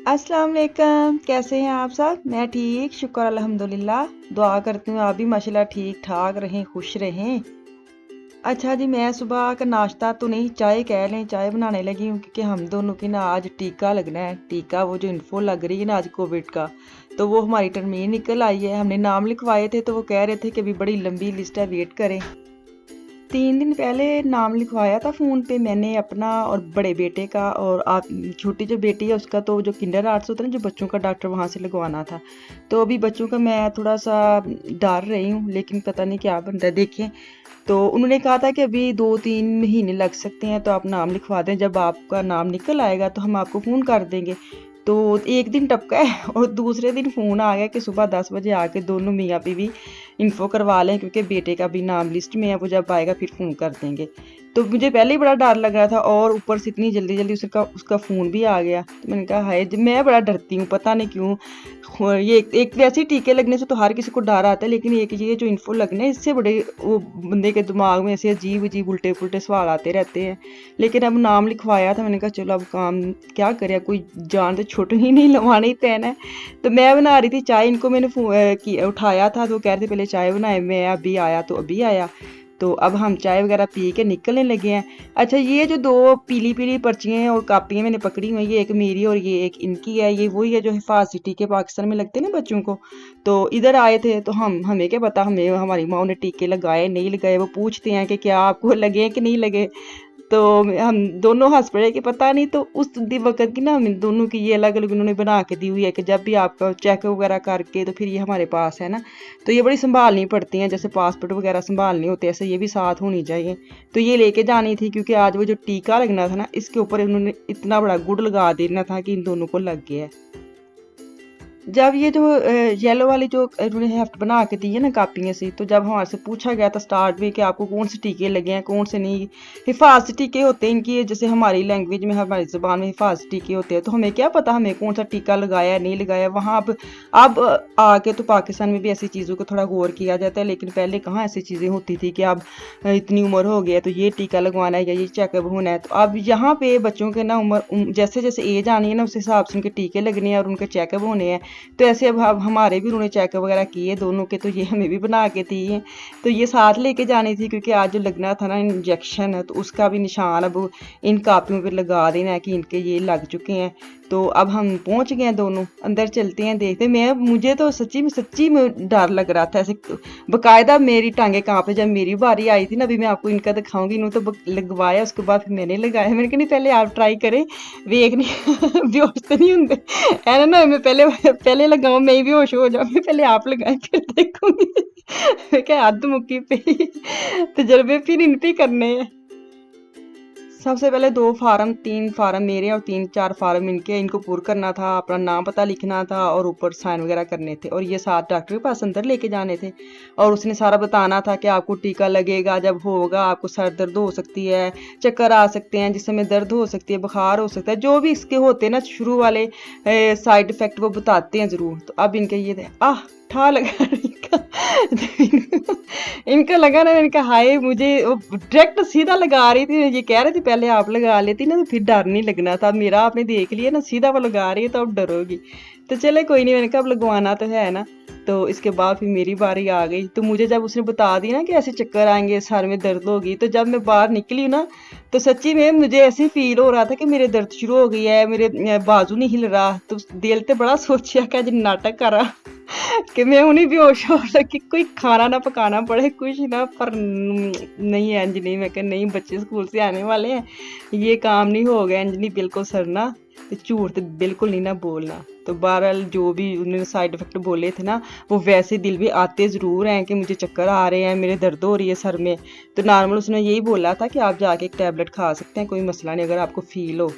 अस्सलाम वालेकुम, कैसे हैं आप सब? मैं ठीक, शुक्र अल्हम्दुलिल्लाह। दुआ करती हूँ आप भी माशाल्लाह ठीक ठाक रहें, खुश रहें। अच्छा जी, मैं सुबह का नाश्ता तो नहीं, चाय कह लें, चाय बनाने लगी हूँ क्योंकि हम दोनों की ना आज टीका लगना है। टीका वो जो इन्फो लग रही है ना आज कोविड का, तो वो हमारी टर्मीन निकल आई है। हमने नाम लिखवाए थे तो वो कह रहे थे कि अभी बड़ी लंबी लिस्ट है, वेट करें। 3 दिन पहले नाम लिखवाया था फ़ोन पे मैंने अपना और बड़े बेटे का, और आप छोटी जो बेटी है उसका तो जो किंडर आर्ट्स होता है ना जो बच्चों का, डॉक्टर वहाँ से लगवाना था। तो अभी बच्चों का मैं थोड़ा सा डर रही हूँ, लेकिन पता नहीं क्या बनता है, देखें। तो उन्होंने कहा था कि अभी 2-3 महीने लग सकते हैं, तो आप नाम लिखवा दें, जब आपका नाम निकल आएगा तो हम आपको फ़ोन कर देंगे। तो एक दिन टपका है और दूसरे दिन फ़ोन आ गया कि सुबह 10 बजे आके दोनों मियाँ बीवी इन्फो करवा लें, क्योंकि बेटे का भी नाम लिस्ट में है, वो जब आएगा फिर फ़ोन कर देंगे। तो मुझे पहले ही बड़ा डर लग रहा था और ऊपर से इतनी जल्दी जल्दी उसका उसका फ़ोन भी आ गया। तो मैंने कहा हाय, मैं बड़ा डरती हूँ, पता नहीं क्यों। ये एक वैसे ही टीके लगने से तो हर किसी को डर आता है, लेकिन एक ये जो इन्फो लगने इससे बड़े वो बंदे के दिमाग में ऐसे अजीब अजीब उल्टे पुल्टे सवाल आते रहते हैं। लेकिन अब नाम लिखवाया था, मैंने कहा चलो अब काम क्या करे, कोई जान तो छुटनी नहीं, लवाना ही पैना है। तो मैं बना रही थी चाय, इनको मैंने उठाया था तो कह रहे थे पहले चाय बनाए, मैं अभी आया तो अभी आया। तो अब हम चाय वगैरह पी के निकलने लगे हैं। अच्छा, ये जो दो पीली पीली पर्चियाँ हैं और कापियाँ मैंने पकड़ी हुई हैं, ये एक मेरी और ये एक इनकी है। ये वही है जो हिफाजती टीके पाकिस्तान में लगते हैं ना बच्चों को। तो इधर आए थे तो हमें क्या पता, हमें हमारी माँ ने टीके लगाए नहीं लगाए, वो पूछते हैं कि क्या आपको लगे कि नहीं लगे। तो हम दोनों हंस पड़े कि पता नहीं। तो उस वक्त की ना हम दोनों की ये अलग अलग उन्होंने बना के दी हुई है कि जब भी आपका चेक वगैरह करके तो फिर ये हमारे पास है ना। तो ये बड़ी संभालनी पड़ती हैं, जैसे पासपोर्ट वगैरह संभालने होते हैं ऐसे ये भी साथ होनी चाहिए। तो ये लेके जानी थी क्योंकि आज वो जो टीका लगना था ना, इसके ऊपर उन्होंने इतना बड़ा गुड़ लगा देना था कि इन दोनों को लग गया है। जब ये जो येलो वाली जो इन्होंने हेफ्ट बना के दी है ना कापियाँ से, तो जब हमारे से पूछा गया था स्टार्ट में कि आपको कौन से टीके लगे हैं कौन से नहीं, हिफाजती टीके होते हैं इनकी, जैसे हमारी लैंग्वेज में हमारी ज़ुबान में हिफाजती टीके होते हैं, तो हमें क्या पता हमें कौन सा टीका लगाया है नहीं लगाया वहाँ। अब आके तो पाकिस्तान में भी ऐसी चीज़ों को थोड़ा गौर किया जाता है, लेकिन पहले कहाँ ऐसी चीज़ें होती थी कि अब इतनी उम्र हो गई है तो ये टीका लगवाना है या ये चेकअप होना है। तो अब यहाँ पे बच्चों के ना जैसे जैसे एज आनी है ना उस हिसाब से उनके टीके लगने हैं और उनके चेकअप होने हैं। तो ऐसे अब हमारे भी उन्होंने चेकअप वगैरह किए दोनों के, तो ये हमें भी बना के दी हैं। तो ये साथ लेके जानी थी क्योंकि आज जो लगना था ना इंजेक्शन है, तो उसका भी निशान अब इन कापियों पे लगा देना है कि इनके ये लग चुके हैं। तो अब हम पहुंच गए हैं, दोनों अंदर चलते हैं देखते हैं। मुझे तो सच्ची में डर लग रहा था ऐसे, बकायदा मेरी टांगे कांपे। जब मेरी बारी आई थी ना, अभी मैं आपको इनका दिखाऊंगी, इन्होंने तो लगवाया, उसके बाद फिर मैंने लगाया। मैंने कहा नहीं पहले आप ट्राई करें, वेख नहीं बेहोश तो नहीं होंगे है ना। मैं पहले पहले लगाऊं, मैं ही बेहोश हो जाऊंगी, पहले आप लगाएं फिर देखूंगी। मैं क्या हद मुक्की पे ही। तजर्बे फिर इन पे ही करने हैं। सबसे पहले 2 फार्म 3 फार्म मेरे और 3-4 फार्म इनके, इनको पूरा करना था, अपना नाम पता लिखना था और ऊपर साइन वगैरह करने थे, और ये साथ डॉक्टर के पास अंदर लेके जाने थे। और उसने सारा बताना था कि आपको टीका लगेगा, जब होगा आपको सर दर्द हो सकती है, चक्कर आ सकते हैं, जिसमें दर्द हो सकती है, बुखार हो सकता है, जो भी इसके होते हैं ना शुरू वाले साइड इफेक्ट वो बताते हैं ज़रूर। तो अब इनके ये थे ठा लगा इनका। इनका लगा ना, मैंने कहा हाय, मुझे वो डायरेक्ट सीधा लगा रही थी, ये कह रही थी पहले आप लगा लेती ना तो फिर डर नहीं लगना था। मेरा आपने देख लिया ना, सीधा वो लगा रही है तो अब डरोगी। तो चले कोई नहीं, मैंने कहा अब लगवाना तो है ना। तो इसके बाद फिर मेरी बारी आ गई। तो मुझे जब उसने बता दी ना कि ऐसे चक्कर आएंगे, सर में दर्द होगी, तो जब मैं बाहर निकली ना, तो सच्ची में मुझे ऐसे फील हो रहा था कि मेरे दर्द शुरू हो गई है, मेरे बाजू नहीं हिल रहा। तो दिल तो बड़ा सोचा कि आज नाटक करा कि मैं उन्हें बेहोश हो लगी, कोई खाना ना पकाना पड़े कुछ ना। पर नहीं अंजनी, मैं कहा नहीं, बच्चे स्कूल से आने वाले हैं, ये काम नहीं होगा अंजनी, बिल्कुल सरना। तो झूठ तो बिल्कुल नहीं ना बोलना। तो बहरहाल जो भी उन्होंने साइड इफेक्ट बोले थे ना, वो वैसे दिल भी आते ज़रूर हैं कि मुझे चक्कर आ रहे हैं, मेरे दर्द हो रही है सर में। तो नॉर्मल उसने यही बोला था कि आप जाके एक टैबलेट खा सकते हैं, कोई मसला नहीं अगर आपको फील हो।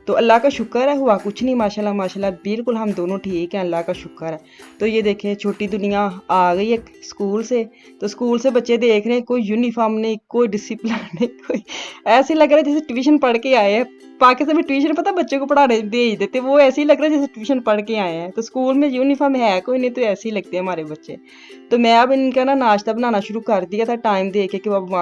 तो अल्लाह का शुक्र है, हुआ कुछ नहीं, माशाल्लाह माशाल्लाह बिल्कुल हम दोनों ठीक हैं, अल्लाह का शुक्र है। तो ये देखें, छोटी दुनिया आ गई है स्कूल से। तो स्कूल से बच्चे देख रहे हैं, कोई यूनिफॉर्म नहीं, कोई डिसिप्लिन नहीं, कोई ऐसे लग रहा है जैसे ट्यूशन पढ़ के आए हैं। बाकी समय ट्यूशन पता बच्चों को पढ़ाने भेज देते, वो ऐसे ही लग रहा है जैसे ट्यूशन पढ़ के आए हैं। तो स्कूल में यूनिफॉर्म है कोई नहीं, तो ऐसे ही लगते हैं हमारे बच्चे। तो मैं अब इनका ना नाश्ता बनाना शुरू कर दिया था टाइम दे के कि वो अब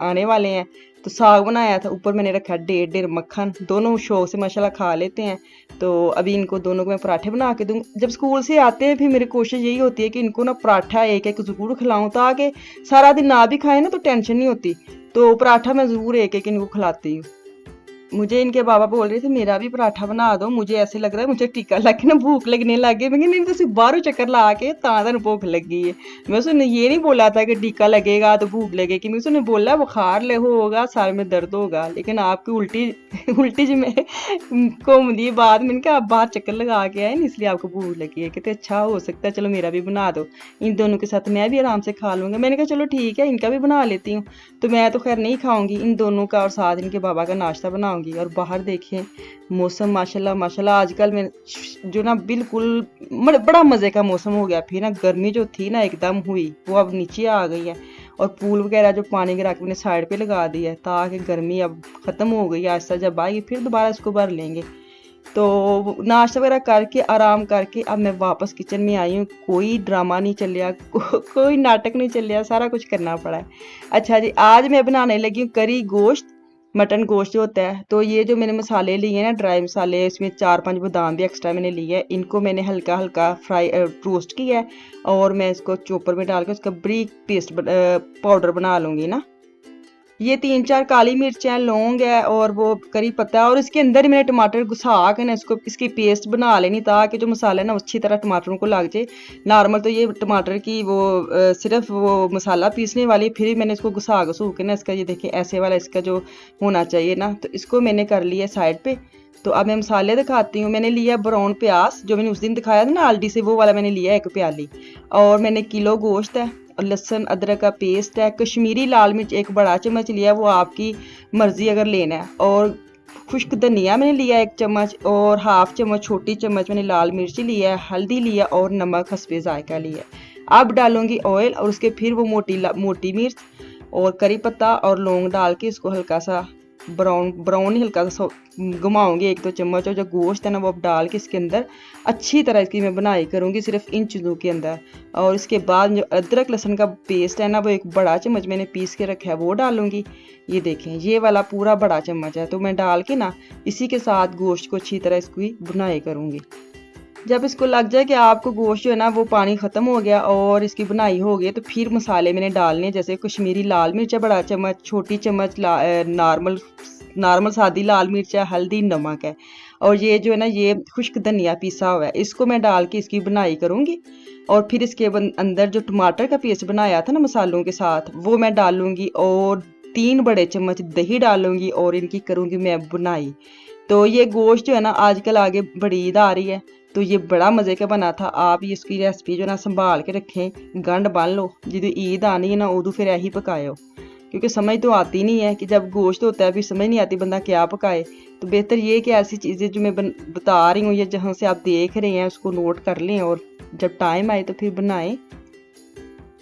आने वाले हैं। तो साग बनाया था, ऊपर मैंने रखा 1.5 मक्खन, दोनों शौक से माशाल्लाह खा लेते हैं। तो अभी इनको दोनों को मैं पराठे बना के दूँ। जब स्कूल से आते हैं फिर मेरी कोशिश यही होती है कि इनको ना पराठा एक एक ज़रूर खिलाऊँ, ताकि सारा दिन ना भी खाएं ना तो टेंशन नहीं होती। तो पराठा मैं ज़रूर एक एक इनको खिलाती हूँ। मुझे इनके बाबा बोल रहे थे मेरा भी पराठा बना दो, मुझे ऐसे लग रहा है मुझे टीका लग के ना भूख लगने लग गई। मैं नहीं, तुम बाहरों चक्कर ला के तां भूख लग गई है। मैं उसने ये नहीं बोला था कि टीका लगेगा तो भूख लगेगी, मैं उसने बोला बुखार ले होगा, सर में दर्द होगा, लेकिन आपकी उल्टी उल्टी जी में घूम दी बात। मैंने कहा आप बाहर चक्कर लगा के आए ना इसलिए आपको भूख लगी है। कहते अच्छा हो सकता है, चलो मेरा भी बना दो, इन दोनों के साथ मैं भी आराम से खा लूँगा। मैंने कहा चलो ठीक है, इनका भी बना लेती हूँ। तो मैं तो खैर नहीं खाऊंगी, इन दोनों का और साथ इनके बाबा का नाश्ता बनाऊंगी। और बाहर देखें मौसम माशाल्लाह माशाल्लाह आजकल में जो ना बिल्कुल बड़ा मज़े का मौसम हो गया। फिर ना गर्मी जो थी ना एकदम हुई वो अब नीचे आ गई है। और पूल वगैरह जो पानी गिरा के मैंने साइड पे लगा दिया है ताकि गर्मी अब ख़त्म हो गई है। आहिस्ता जब आएगी फिर दोबारा इसको भर लेंगे। तो नाश्ता वगैरह करके आराम करके अब मैं वापस किचन में आई हूँ। कोई ड्रामा नहीं चलिया, कोई नाटक नहीं चलिया, सारा कुछ करना पड़ा है। अच्छा जी, आज मैं बनाने लगी हूँ करी गोश्त, मटन गोश्त जो होता है। तो ये जो मैंने मसाले लिए हैं ना, ड्राई मसाले, इसमें 4-5 बादाम भी एक्स्ट्रा मैंने लिए हैं। इनको मैंने हल्का हल्का फ्राई रोस्ट किया है और मैं इसको चॉपर में डाल के उसका बारीक पेस्ट पाउडर बना लूँगी ना। ये 3-4 काली मिर्चें, लौंग है और वो करी पत्ता है। और इसके अंदर ही मैंने टमाटर घुसा के ना इसको इसकी पेस्ट बना लेनी ताकि जो मसाला है ना अच्छी तरह टमाटरों को लग जाए। नॉर्मल तो ये टमाटर की वो सिर्फ वो मसाला पीसने वाली, फिर ही मैंने इसको घुसा घसू के ना इसका ये देखिए ऐसे वाला इसका जो होना चाहिए ना। तो इसको मैंने कर लिया साइड पे। तो अब मैं मसाले दिखाती हूँ। मैंने लिया ब्राउन प्याज, जो मैंने उस दिन दिखाया था ना आल्डी से, वो वाला मैंने लिया 1 प्याली। और मैंने किलो गोश्त है और लहसुन अदरक का पेस्ट है। कश्मीरी लाल मिर्च 1 बड़ा चम्मच लिया, वो आपकी मर्ज़ी अगर लेना है। और खुश्क धनिया मैंने लिया 1 चम्मच और 1/2 चम्मच छोटी चम्मच मैंने लाल मिर्ची लिया है, हल्दी लिया और नमक हस्बे जायका लिया। अब डालूंगी ऑयल और उसके फिर वो मोटी मिर्च और करी पत्ता और लौंग डाल के इसको हल्का सा ब्राउन ही हल्का सा घुमाऊंगी 1-2 चम्मच। और जो गोश्त है ना वो अब डाल के इसके अंदर अच्छी तरह इसकी मैं बनाई करूँगी सिर्फ इन चीज़ों के अंदर। और इसके बाद जो अदरक लहसुन का पेस्ट है ना वो 1 बड़ा चम्मच मैंने पीस के रखा है वो डालूंगी। ये देखें ये वाला पूरा बड़ा चम्मच है, तो मैं डाल के ना इसी के साथ गोश्त को अच्छी तरह इसकी बुनाई करूँगी। जब इसको लग जाए कि आपको गोश्त जो है ना वो पानी ख़त्म हो गया और इसकी बुनाई हो गई, तो फिर मसाले मैंने डालने, जैसे कश्मीरी लाल मिर्च है बड़ा चम्मच, छोटी चम्मच नॉर्मल सादी लाल मिर्च है, हल्दी नमक है और ये जो है ना ये खुश्क धनिया पीसा हुआ है, इसको मैं डाल के इसकी बुनाई करूँगी। और फिर इसके अंदर जो टमाटर का पेस्ट बनाया था ना मसालों के साथ वो मैं डालूँगी और 3 बड़े चम्मच दही डालूँगी और इनकी करूँगी मैं बुनाई। तो ये गोश्त जो है ना आजकल आगे बड़ी ईद आ रही है, तो ये बड़ा मज़े का बना था। आप इसकी रेसिपी जो ना संभाल के रखें, गंढ बन लो, जिदी ईद आनी है ना उदू फिर यही पकाए हो, क्योंकि समझ तो आती नहीं है कि जब गोश्त होता है फिर समझ नहीं आती बंदा क्या पकाए। तो बेहतर ये कि ऐसी चीज़ें जो मैं बता रही हूँ या जहाँ से आप देख रहे हैं उसको नोट कर लें और जब टाइम आए तो फिर बनाएं।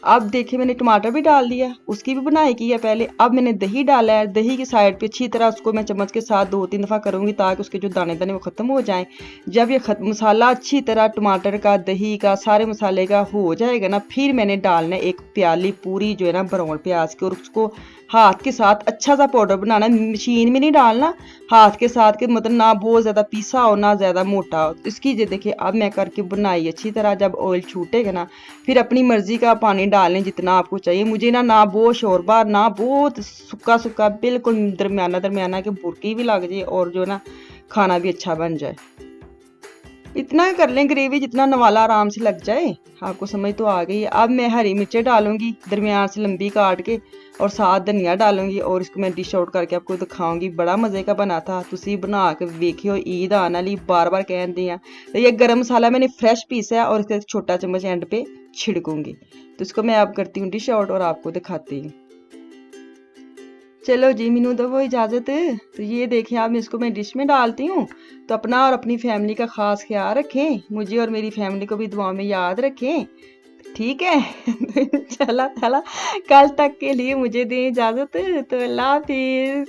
अब देखिए मैंने टमाटर भी डाल दिया, उसकी भी बुनाई की है पहले। अब मैंने दही डाला है, दही की साइड पे अच्छी तरह उसको मैं चम्मच के साथ 2-3 दफ़ा करूँगी ताकि उसके जो दाने दाने वो ख़त्म हो जाएं। जब ये मसाला अच्छी तरह टमाटर का, दही का, सारे मसाले का हो जाएगा ना, फिर मैंने डालना है 1 प्याली पूरी जो है ना ब्राउन प्याज की, और उसको हाथ के साथ अच्छा सा पाउडर बनाना, मशीन में नहीं डालना, हाथ के साथ के मतलब ना बहुत ज़्यादा पीसा हो ना ज़्यादा मोटा हो। इसकी ये देखिए अब मैं करके बुनाई अच्छी तरह। जब ऑयल छूटेगा ना फिर अपनी मर्ज़ी का पानी डालें जितना आपको चाहिए। मुझे ना बहुत शोरबा ना बहुत सूखा सूखा, बिल्कुल दरमियाना कि बुरकी भी लग जाए और जो ना खाना भी अच्छा बन जाए। इतना कर लें ग्रेवी जितना नवाला आराम से लग जाए। आपको समझ तो आ गई है। अब मैं हरी मिर्चें डालूंगी दरमियान से लंबी काट के और साथ धनिया डालूंगी और इसको मैं डिश आउट करके आपको दिखाऊंगी। बड़ा मज़े का बना था, तुसी बना के वेखियो, ईद आने वाली बार बार कहते हैं। तो ये गरम मसाला मैंने फ्रेश पीसा है और इसका छोटा चम्मच एंड पे छिड़कूंगी। तो इसको मैं अब करती हूँ डिश आउट और आपको दिखाती हूँ। चलो जी मीनू दो इजाज़त। तो ये देखें आप इसको मैं डिश में डालती हूँ। तो अपना और अपनी फैमिली का ख़ास ख्याल रखें, मुझे और मेरी फैमिली को भी दुआ में याद रखें, ठीक है। चला चला कल तक के लिए मुझे दें इजाज़त। तो अल्लाह हाफिज़।